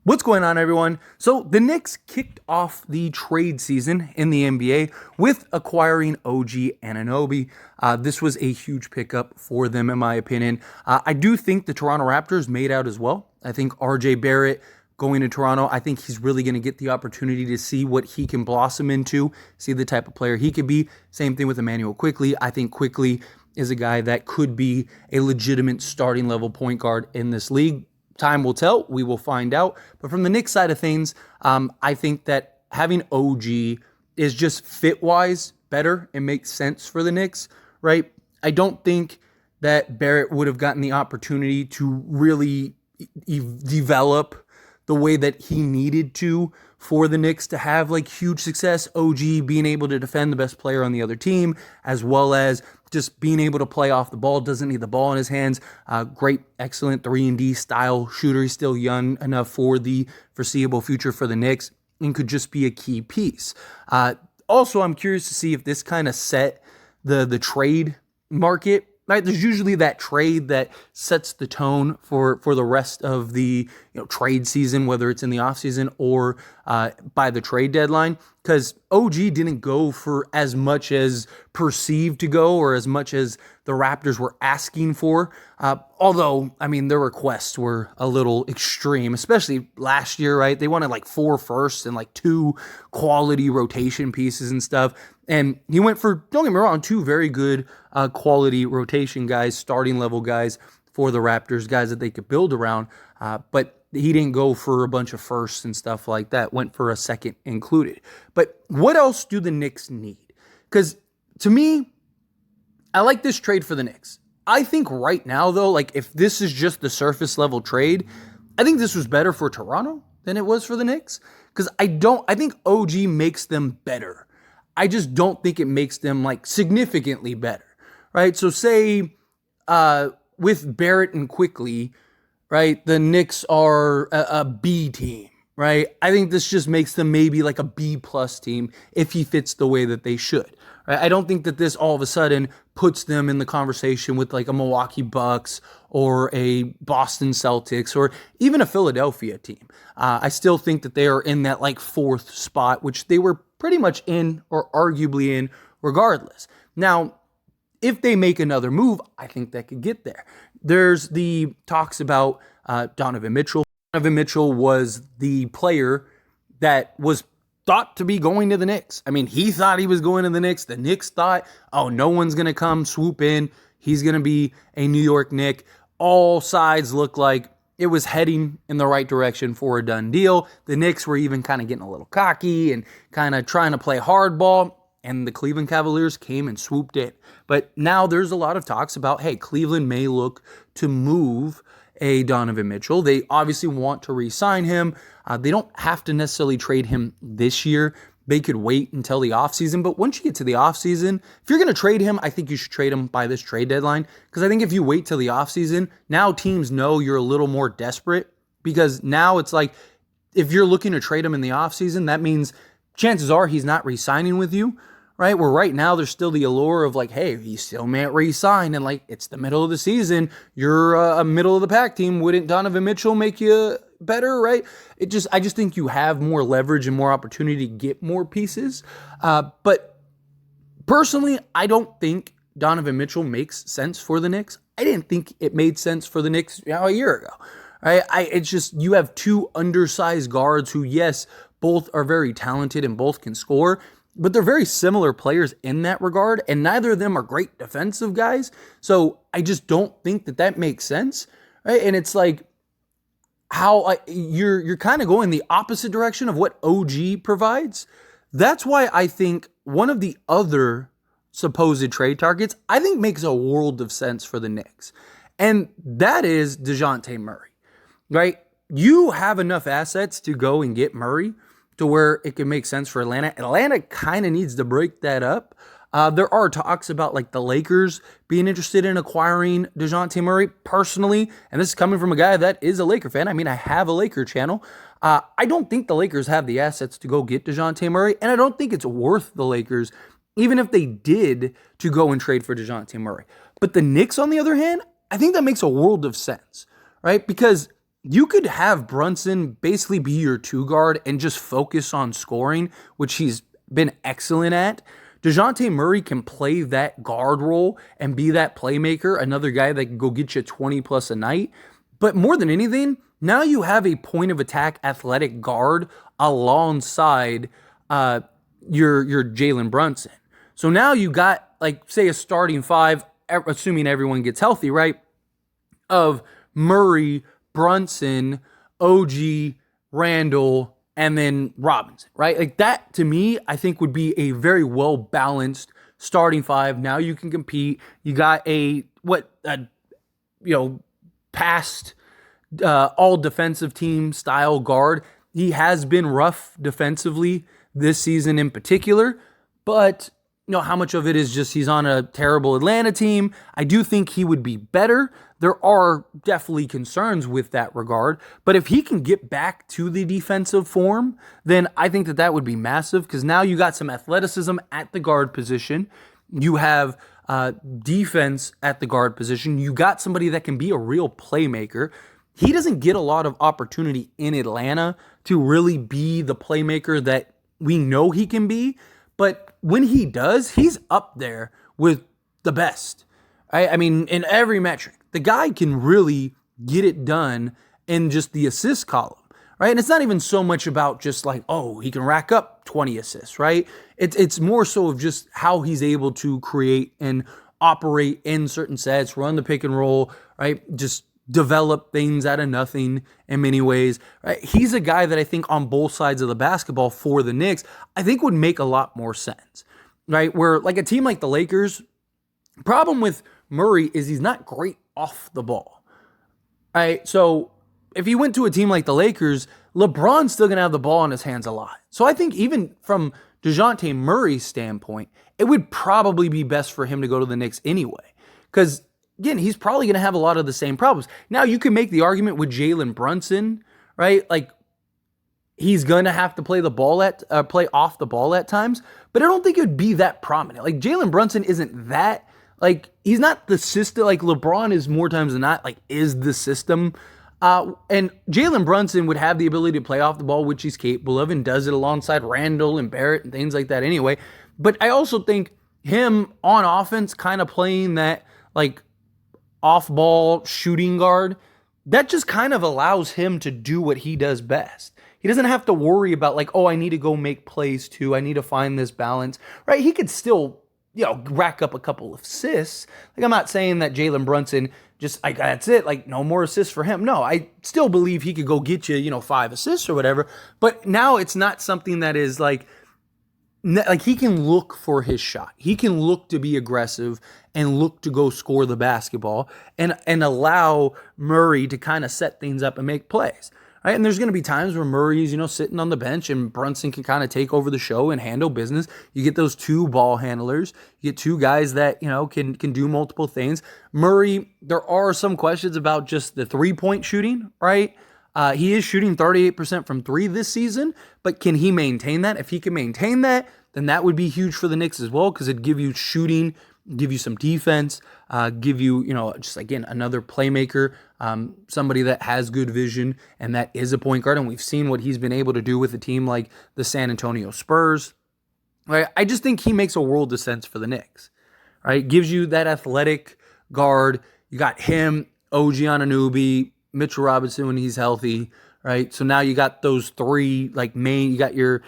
What's going on, everyone? So the Knicks kicked off the trade season in the NBA with acquiring OG Anunoby. This was a huge pickup for them, in my opinion. I do think the Toronto Raptors made out as well. I think RJ Barrett going to Toronto, I think he's really going to get the opportunity to see what he can blossom into, see the type of player he could be. Same thing with Emmanuel Quickley. I think Quickley is a guy that could be a legitimate starting level point guard in this league. Time will tell. We will find out. But from the Knicks side of things, I think that having OG is just fit-wise better and makes sense for the Knicks, right? I don't think that Barrett would have gotten the opportunity to really develop the way that he needed to for the Knicks to have like huge success. OG being able to defend the best player on the other team, as well as just being able to play off the ball, doesn't need the ball in his hands. Great, excellent 3-and-D style shooter. He's still young enough for the foreseeable future for the Knicks and could just be a key piece. Also, I'm curious to see if this kind of set the trade market. Right, there's usually that trade that sets the tone for the rest of the trade season, whether it's in the offseason or by the trade deadline, because OG didn't go for as much as perceived to go or as much as the Raptors were asking for. Although, I mean, their requests were a little extreme, especially last year, right? They wanted like 4 firsts and like 2 quality rotation pieces and stuff. And he went for, don't get me wrong, 2 very good quality rotation guys, starting level guys for the Raptors, guys that they could build around. But he didn't go for a bunch of firsts and stuff like that, went for a second included. But what else do the Knicks need? Because to me, I like this trade for the Knicks. I think right now, though, like if this is just the surface level trade, I think this was better for Toronto than it was for the Knicks. Because I think OG makes them better. I just don't think it makes them like significantly better, right? So say with Barrett and Quickley, right, the Knicks are a B team, right? I think this just makes them maybe like a B plus team if he fits the way that they should, right? I don't think that this all of a sudden puts them in the conversation with like a Milwaukee Bucks or a Boston Celtics or even a Philadelphia team. I still think that they are in that like 4th spot, which they were pretty much in or arguably in regardless. Now, if they make another move, I think that could get there. There's the talks about Donovan Mitchell. Donovan Mitchell was the player that was thought to be going to the Knicks. I mean, he thought he was going to the Knicks. The Knicks thought, oh, no one's going to come swoop in. He's going to be a New York Knick. All sides look like it was heading in the right direction for a done deal. The Knicks were even kind of getting a little cocky and kind of trying to play hardball, and the Cleveland Cavaliers came and swooped in. But now there's a lot of talks about, hey, Cleveland may look to move a Donovan Mitchell. They obviously want to re-sign him. They don't have to necessarily trade him this year. They could wait until the offseason. But once you get to the offseason, if you're going to trade him, I think you should trade him by this trade deadline. Because I think if you wait till the offseason, now teams know you're a little more desperate. Because now it's like, if you're looking to trade him in the offseason, that means chances are he's not re-signing with you, right? Where right now there's still the allure of like, hey, he still may re-sign. And like, it's the middle of the season. You're a middle of the pack team. Wouldn't Donovan Mitchell make you better, right? I just think you have more leverage and more opportunity to get more pieces. But personally, I don't think Donovan Mitchell makes sense for the Knicks. I didn't think it made sense for the Knicks a year ago. Right? It's just you have 2 undersized guards who, yes, both are very talented and both can score, but they're very similar players in that regard, and neither of them are great defensive guys. So I just don't think that makes sense, right? And it's like, how you're kind of going the opposite direction of what OG provides. That's why I think one of the other supposed trade targets, I think makes a world of sense for the Knicks. And that is Dejounte Murray, right? You have enough assets to go and get Murray to where it can make sense for Atlanta. Atlanta kind of needs to break that up. There are talks about like the Lakers being interested in acquiring Dejounte Murray personally. And this is coming from a guy that is a Laker fan. I mean, I have a Laker channel. I don't think the Lakers have the assets to go get Dejounte Murray. And I don't think it's worth the Lakers, even if they did, to go and trade for Dejounte Murray. But the Knicks, on the other hand, I think that makes a world of sense, right? Because you could have Brunson basically be your two guard and just focus on scoring, which he's been excellent at. Dejounte Murray can play that guard role and be that playmaker, another guy that can go get you 20 plus a night. But more than anything, now you have a point of attack athletic guard alongside your Jalen Brunson. So now you got, like, say, a starting five, assuming everyone gets healthy, right? Of Murray, Brunson, OG, Randall, and then Robinson, right? Like that, to me, I think would be a very well-balanced starting five. Now you can compete. You got past all defensive team style guard. He has been rough defensively this season in particular, but how much of it is just he's on a terrible Atlanta team? I do think he would be better. There are definitely concerns with that regard, but if he can get back to the defensive form, then I think that would be massive, because now you got some athleticism at the guard position. You have defense at the guard position. You got somebody that can be a real playmaker. He doesn't get a lot of opportunity in Atlanta to really be the playmaker that we know he can be, but when he does, he's up there with the best. I mean, in every metric, the guy can really get it done in just the assist column, right? And it's not even so much about just like, oh, he can rack up 20 assists, right? It's more so of just how he's able to create and operate in certain sets, run the pick and roll, right? Just develop things out of nothing in many ways, right? He's a guy that I think on both sides of the basketball for the Knicks, I think would make a lot more sense, right? Where like a team like the Lakers, problem with Murray is he's not great off the ball, right? So if he went to a team like the Lakers, LeBron's still going to have the ball in his hands a lot. So I think even from Dejounte Murray's standpoint, it would probably be best for him to go to the Knicks anyway, because again, he's probably going to have a lot of the same problems. Now, you can make the argument with Jalen Brunson, right? Like, he's going to have to play off the ball at times, but I don't think it would be that prominent. Like, Jalen Brunson isn't that, like, he's not the system. Like, LeBron is more times than not, like, is the system. And Jalen Brunson would have the ability to play off the ball, which he's capable of, and does it alongside Randall and Barrett and things like that anyway. But I also think him on offense kind of playing that, like, off-ball shooting guard, that just kind of allows him to do what he does best. He doesn't have to worry about like, oh, I need to go make plays too. I need to find this balance, right? He could still, rack up a couple of assists. Like, I'm not saying that Jalen Brunson just, like, that's it, like, no more assists for him. No, I still believe he could go get you, 5 assists or whatever. But now it's not something that is like he can look for his shot. He can look to be aggressive and look to go score the basketball and allow Murray to kind of set things up and make plays. Right? And there's going to be times where Murray's, sitting on the bench and Brunson can kind of take over the show and handle business. You get those 2 ball handlers. You get 2 guys that, can do multiple things. Murray, there are some questions about just the 3-point shooting, right? He is shooting 38% from 3 this season, but can he maintain that? If he can maintain that, then that would be huge for the Knicks as well, because it'd give you shooting, give you some defense, give you, just again, another playmaker, somebody that has good vision and that is a point guard. And we've seen what he's been able to do with a team like the San Antonio Spurs. Right? I just think he makes a world of sense for the Knicks. Right? Gives you that athletic guard. You got him, OG Anunoby, Mitchell Robinson when he's healthy, right? So now you got those 3 you got your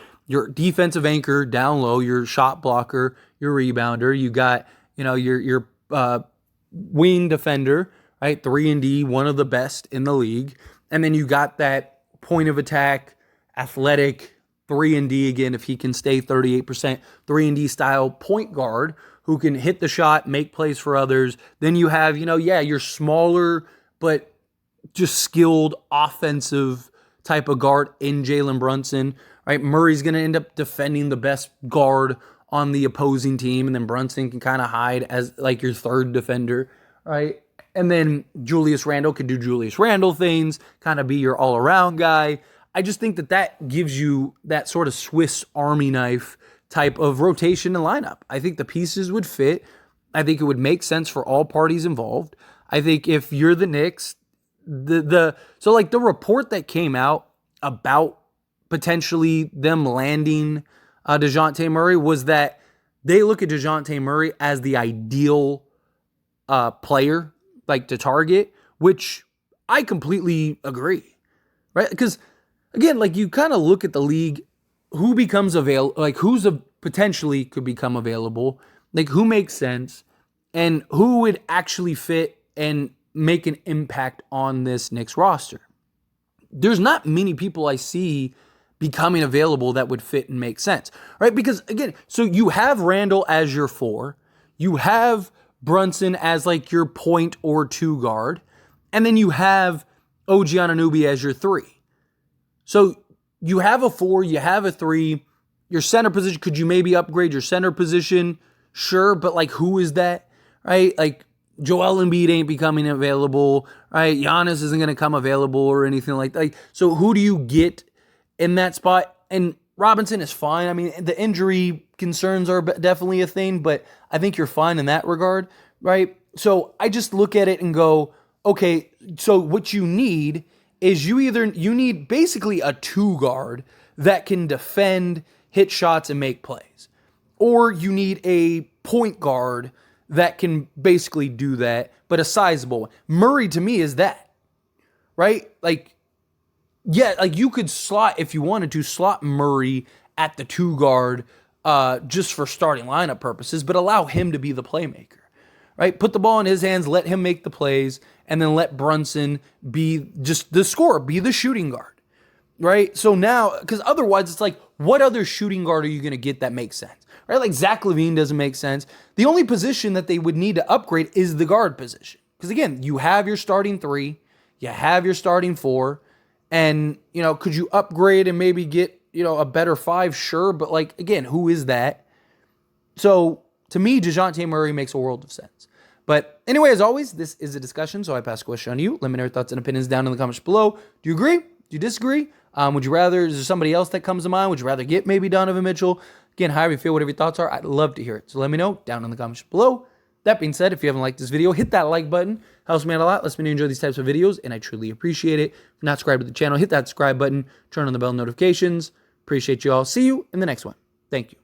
defensive anchor down low, your shot blocker, your rebounder. You got, your wing defender, right? 3-and-D, one of the best in the league. And then you got that point of attack, athletic 3-and-D again, if he can stay 38%, 3-and-D style point guard who can hit the shot, make plays for others. Then you have, your smaller, but just skilled offensive type of guard in Jalen Brunson, right? Murray's going to end up defending the best guard on the opposing team, and then Brunson can kind of hide as like your third defender, right? And then Julius Randle can do Julius Randle things, kind of be your all-around guy. I just think that gives you that sort of Swiss Army knife type of rotation and lineup. I think the pieces would fit. I think it would make sense for all parties involved. I think if you're the Knicks, So like the report that came out about potentially them landing Dejounte Murray was that they look at Dejounte Murray as the ideal player, like to target, which I completely agree, right? Because again, like you kind of look at the league, who becomes available, like who's potentially could become available, like who makes sense, and who would actually fit and make an impact on this Knicks roster. There's not many people I see becoming available that would fit and make sense, right? Because again, so you have Randall as your 4, you have Brunson as like your point or 2 guard, and then you have OG Anunoby as your 3. So you have a 4, you have a 3, your center position, could you maybe upgrade your center position? Sure, but like who is that, right? Like Joel Embiid ain't becoming available, right? Giannis isn't going to come available or anything like that. So who do you get in that spot? And Robinson is fine. I mean, the injury concerns are definitely a thing, but I think you're fine in that regard, right? So I just look at it and go, okay, so what you need is you need basically a 2 guard that can defend, hit shots, and make plays. Or you need a point guard that can basically do that, but a sizable one. Murray, to me, is that, right? Like, yeah, like you could slot, if you wanted to, slot Murray at the 2 guard just for starting lineup purposes, but allow him to be the playmaker, right? Put the ball in his hands, let him make the plays, and then let Brunson be just the scorer, be the shooting guard, right? So now, because otherwise it's like, what other shooting guard are you going to get that makes sense? Right? Like Zach LaVine doesn't make sense. The only position that they would need to upgrade is the guard position. Because again, you have your starting 3, you have your starting 4, and, could you upgrade and maybe get, a better 5? Sure, but like, again, who is that? So to me, Dejounte Murray makes a world of sense. But anyway, as always, this is a discussion, so I pass the question on to you. Let me know your thoughts and opinions down in the comments below. Do you agree? Do you disagree? Would you rather, is there somebody else that comes to mind? Would you rather get maybe Donovan Mitchell? Again, however you feel, whatever your thoughts are, I'd love to hear it. So let me know down in the comments below. That being said, if you haven't liked this video, hit that like button. Helps me out a lot. Lets me know you enjoy these types of videos, and I truly appreciate it. If you're not subscribed to the channel, hit that subscribe button. Turn on the bell notifications. Appreciate you all. See you in the next one. Thank you.